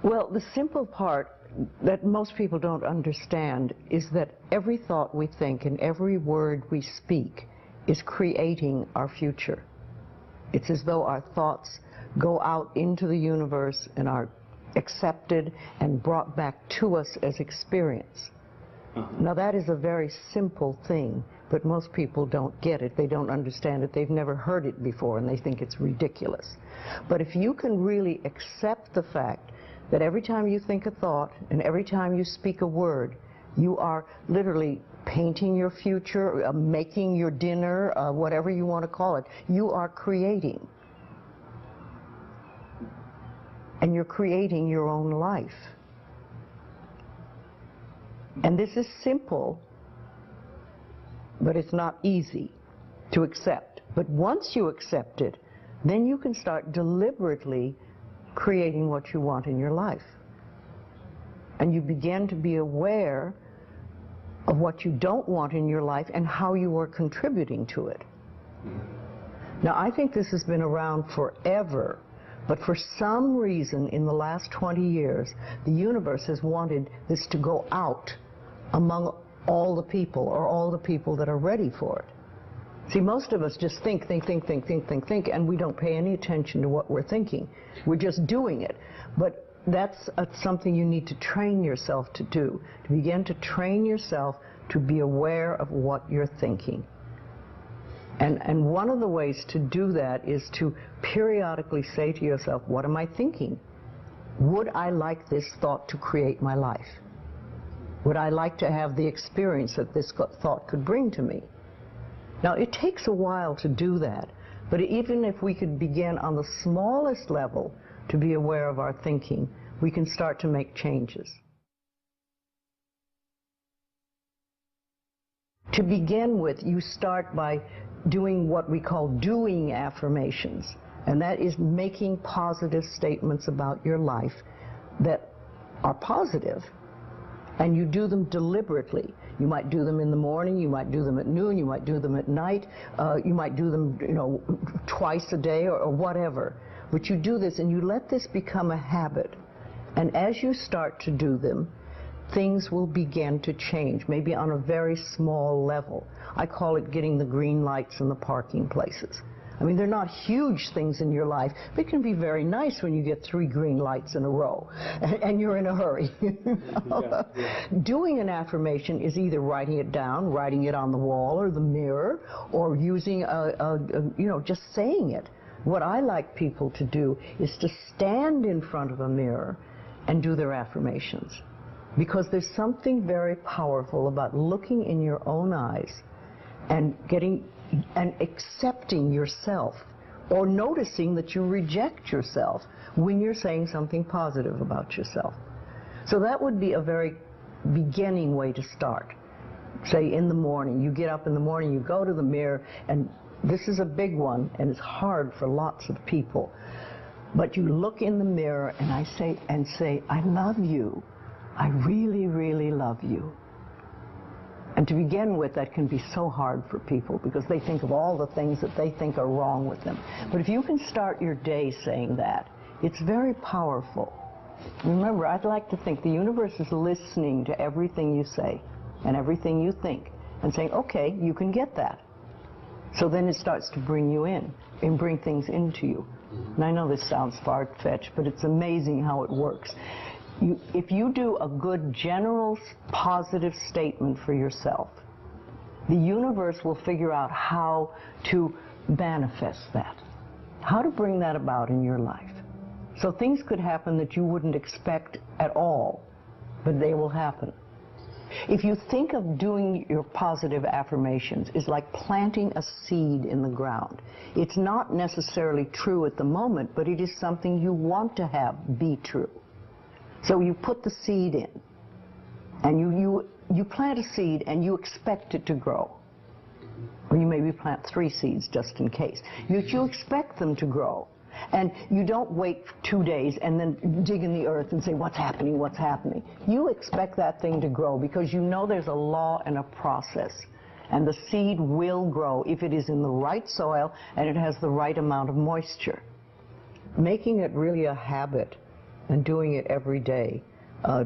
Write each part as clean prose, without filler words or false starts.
Well, the simple part that most people don't understand is that every thought we think and every word we speak is creating our future. It's as though our thoughts go out into the universe and are accepted and brought back to us as experience. Now that is a very simple thing, but most people don't get it. They don't understand it. They've never heard it before and they think it's ridiculous. But if you can really accept the fact that every time you think a thought and every time you speak a word, you are literally painting your future, making your dinner, whatever you want to call it, you are creating. And you're creating your own life. And this is simple, but it's not easy to accept. But once you accept it, then you can start deliberately creating what you want in your life. And you begin to be aware of what you don't want in your life and how you are contributing to it. Now, I think this has been around forever, but for some reason in the last 20 years, the universe has wanted this to go out among all the people, or all the people that are ready for it. See, most of us just think, and we don't pay any attention to what we're thinking. We're just doing it. But that's something you need to train yourself to do, to begin to train yourself to be aware of what you're thinking. And one of the ways to do that is to periodically say to yourself, what am I thinking? Would I like this thought to create my life? Would I like to have the experience that this thought could bring to me? Now, it takes a while to do that, but even if we could begin on the smallest level to be aware of our thinking, we can start to make changes. To begin with, you start by doing what we call doing affirmations, and that is making positive statements about your life that are positive, and you do them deliberately. You might do them in the morning, you might do them at noon, you might do them at night, you might do them, twice a day or whatever. But you do this and you let this become a habit. And as you start to do them, things will begin to change, maybe on a very small level. I call it getting the green lights in the parking places. I mean, they're not huge things in your life, but it can be very nice when you get 3 green lights in a row and you're in a hurry. Yeah. Doing an affirmation is either writing it down, writing it on the wall or the mirror, or using just saying it. What I like people to do is to stand in front of a mirror and do their affirmations. Because there's something very powerful about looking in your own eyes and accepting yourself, or noticing that you reject yourself when you're saying something positive about yourself. So that would be a very beginning way to start. Say in the morning, you get up in the morning, you go to the mirror, and this is a big one, and it's hard for lots of people. But you look in the mirror and say, I love you. I really, really love you. And to begin with, that can be so hard for people because they think of all the things that they think are wrong with them. But if you can start your day saying that, it's very powerful. Remember, I'd like to think the universe is listening to everything you say and everything you think and saying, okay, you can get that. So then it starts to bring you in and bring things into you. And I know this sounds far-fetched, but it's amazing how it works. If you do a good general positive statement for yourself, the universe will figure out how to manifest that, how to bring that about in your life. So things could happen that you wouldn't expect at all, but they will happen. If you think of doing your positive affirmations, it's like planting a seed in the ground. It's not necessarily true at the moment, but it is something you want to have be true. So you put the seed in, and you plant a seed and you expect it to grow. Or you maybe plant 3 seeds just in case. You expect them to grow. And you don't wait 2 days and then dig in the earth and say, what's happening, what's happening? You expect that thing to grow because you know there's a law and a process. And the seed will grow if it is in the right soil and it has the right amount of moisture. Making it really a habit and doing it every day.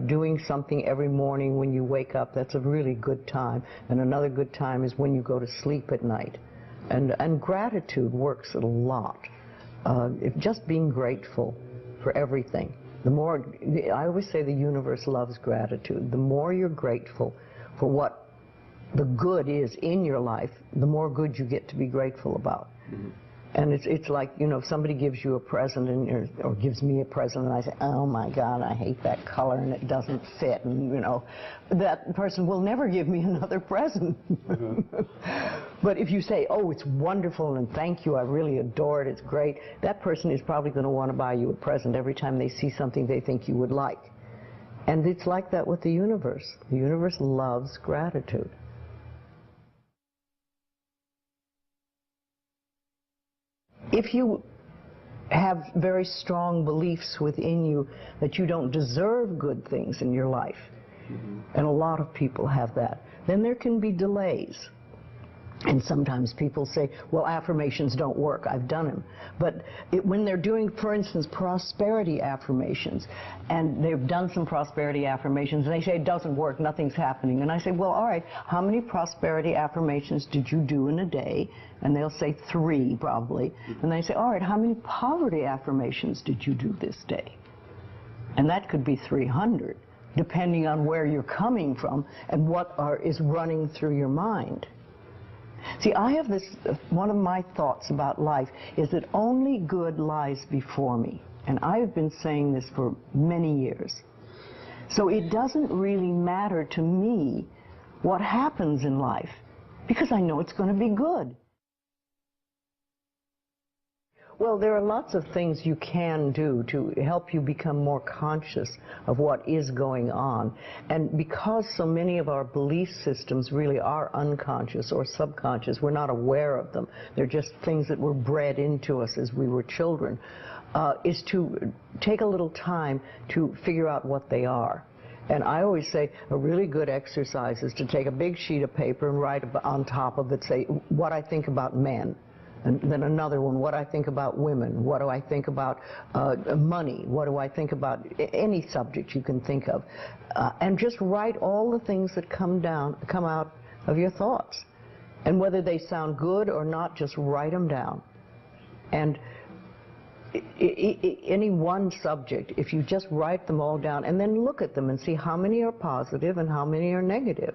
Doing something every morning when you wake up, that's a really good time. And another good time is when you go to sleep at night. And gratitude works a lot. Just being grateful for everything. The more, I always say the universe loves gratitude. The more you're grateful for what the good is in your life, the more good you get to be grateful about. Mm-hmm. And it's like, you know, if somebody gives you a present or gives me a present and I say, oh my God, I hate that color and it doesn't fit, and you know, that person will never give me another present. Mm-hmm. But if you say, oh, it's wonderful and thank you, I really adore it, it's great, that person is probably going to want to buy you a present every time they see something they think you would like. And it's like that with the universe. The universe loves gratitude. If you have very strong beliefs within you that you don't deserve good things in your life, mm-hmm. and a lot of people have that, then there can be delays. And sometimes people say, well, affirmations don't work. I've done them. But when they're doing, for instance, prosperity affirmations, and they've done some prosperity affirmations, and they say it doesn't work, nothing's happening. And I say, well, all right, how many prosperity affirmations did you do in a day? And they'll say 3, probably. And they say, all right, how many poverty affirmations did you do this day? And that could be 300, depending on where you're coming from and what is running through your mind. See, I have this, one of my thoughts about life is that only good lies before me. And I have been saying this for many years. So it doesn't really matter to me what happens in life, because I know it's going to be good. Well, there are lots of things you can do to help you become more conscious of what is going on. And because so many of our belief systems really are unconscious or subconscious, we're not aware of them. They're just things that were bred into us as we were children, is to take a little time to figure out what they are. And I always say a really good exercise is to take a big sheet of paper and write on top of it, say, what I think about men. And then another one, what I think about women, what do I think about money, what do I think about any subject you can think of. And just write all the things that come out of your thoughts. And whether they sound good or not, just write them down. And any one subject, if you just write them all down and then look at them and see how many are positive and how many are negative.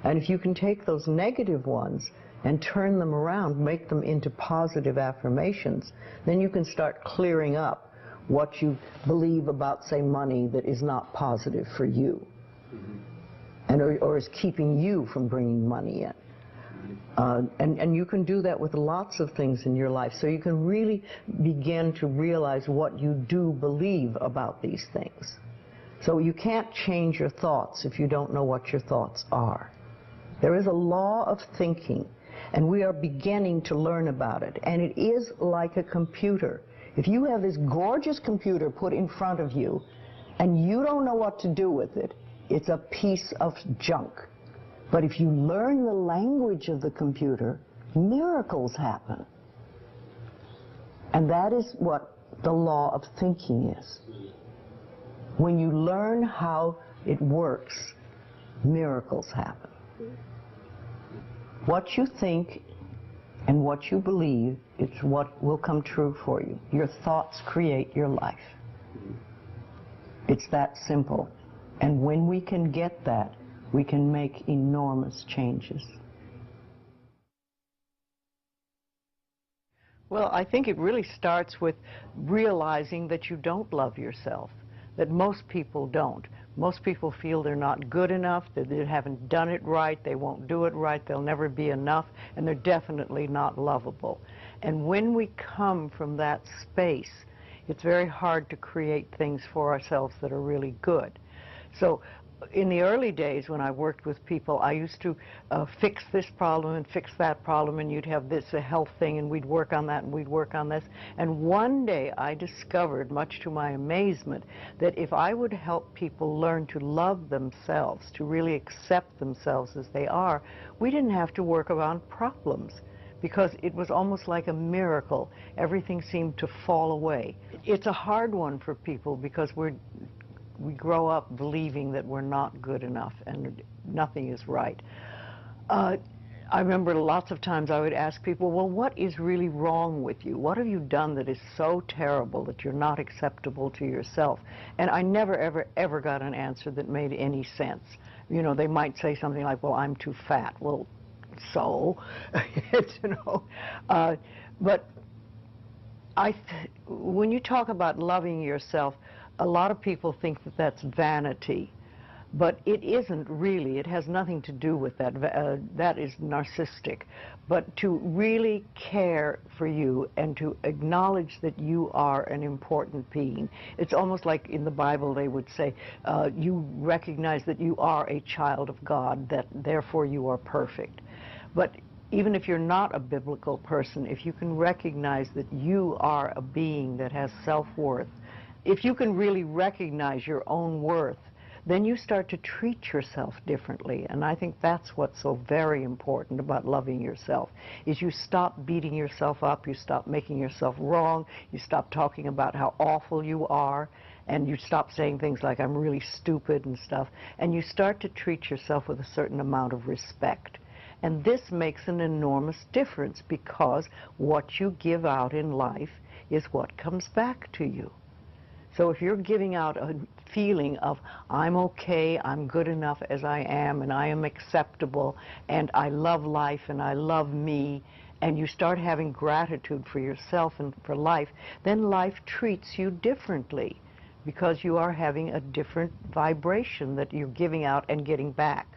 And if you can take those negative ones and turn them around, make them into positive affirmations, then you can start clearing up what you believe about, say, money that is not positive for you, and or is keeping you from bringing money in. And you can do that with lots of things in your life, so you can really begin to realize what you do believe about these things. So you can't change your thoughts if you don't know what your thoughts are. There is a law of thinking, and we are beginning to learn about it. And it is like a computer. If you have this gorgeous computer put in front of you, and you don't know what to do with it, it's a piece of junk. But if you learn the language of the computer, miracles happen. And that is what the law of thinking is. When you learn how it works, miracles happen. What you think and what you believe is what will come true for you. Your thoughts create your life. It's that simple. And when we can get that, we can make enormous changes. Well, I think it really starts with realizing that you don't love yourself, that most people don't. Most people feel they're not good enough, that they haven't done it right, they won't do it right, they'll never be enough, and they're definitely not lovable. And when we come from that space, it's very hard to create things for ourselves that are really good. So in the early days when I worked with people, I used to fix this problem and fix that problem, and you'd have this a health thing, and we'd work on that, and we'd work on this. And one day I discovered, much to my amazement, that if I would help people learn to love themselves, to really accept themselves as they are, we didn't have to work around problems, because it was almost like a miracle. Everything seemed to fall away. It's a hard one for people because we grow up believing that we're not good enough and nothing is right. I remember lots of times I would ask people, well, what is really wrong with you? What have you done that is so terrible that you're not acceptable to yourself? And I never, ever, ever got an answer that made any sense. You know, they might say something like, well, I'm too fat. Well, so, you know. But when you talk about loving yourself, a lot of people think that that's vanity. But it isn't really. It has nothing to do with that. That is narcissistic. But to really care for you and to acknowledge that you are an important being. It's almost like in the Bible they would say, you recognize that you are a child of God, that therefore you are perfect. But even if you're not a biblical person, if you can recognize that you are a being that has self-worth, if you can really recognize your own worth, then you start to treat yourself differently. And I think that's what's so very important about loving yourself, is you stop beating yourself up, you stop making yourself wrong, you stop talking about how awful you are, and you stop saying things like, I'm really stupid and stuff, and you start to treat yourself with a certain amount of respect. And this makes an enormous difference, because what you give out in life is what comes back to you. So if you're giving out a feeling of, I'm okay, I'm good enough as I am, and I am acceptable, and I love life, and I love me, and you start having gratitude for yourself and for life, then life treats you differently, because you are having a different vibration that you're giving out and getting back.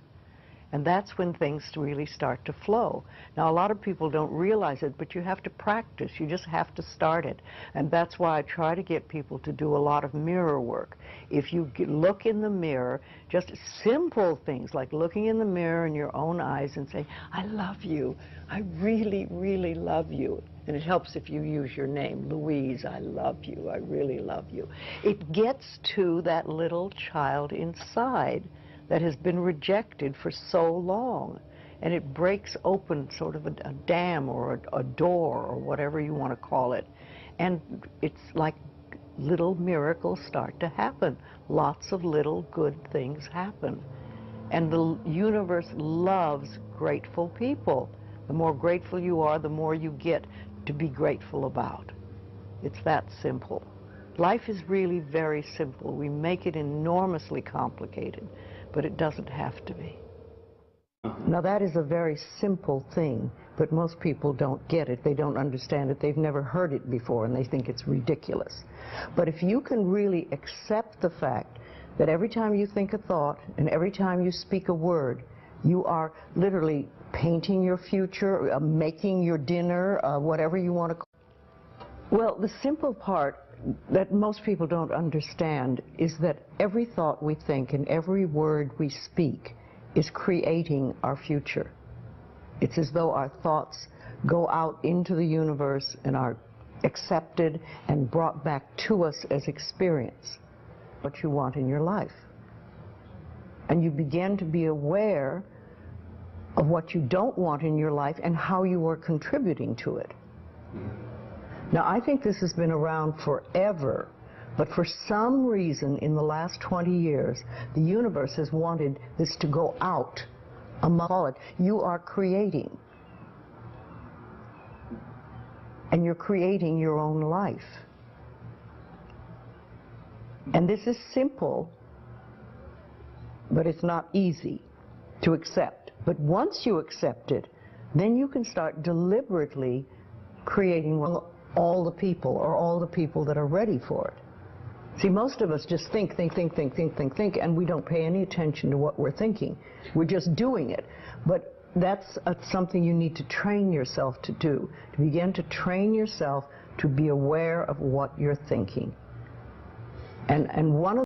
And that's when things really start to flow. Now, a lot of people don't realize it, but you have to practice. You just have to start it. And that's why I try to get people to do a lot of mirror work. If you look in the mirror, just simple things like looking in the mirror in your own eyes and saying, I love you. I really, really love you. And it helps if you use your name, Louise, I love you. I really love you. It gets to that little child inside that has been rejected for so long, and it breaks open sort of a dam or a door or whatever you want to call it, and it's like little miracles start to happen. Lots of little good things happen, and the universe loves grateful people. The more grateful you are, the more you get to be grateful about. It's that simple. Life is really very simple. We make it enormously complicated, but it doesn't have to be. Now, that is a very simple thing, but most people don't get it. They don't understand it. They've never heard it before, and they think it's ridiculous. But if you can really accept the fact that every time you think a thought and every time you speak a word, you are literally painting your future, making your dinner, whatever you want to call it. Well, the simple part that most people don't understand is that every thought we think and every word we speak is creating our future. It's as though our thoughts go out into the universe and are accepted and brought back to us as experience. What you want in your life. And you begin to be aware of what you don't want in your life and how you are contributing to it. Now, I think this has been around forever, but for some reason in the last 20 years, the universe has wanted this to go out among it. You are creating, and you're creating your own life. And this is simple, but it's not easy to accept. But once you accept it, then you can start deliberately creating all the people, or all the people that are ready for it. See, most of us just think, and we don't pay any attention to what we're thinking. We're just doing it. But that's something you need to train yourself to do, to begin to train yourself to be aware of what you're thinking. And one of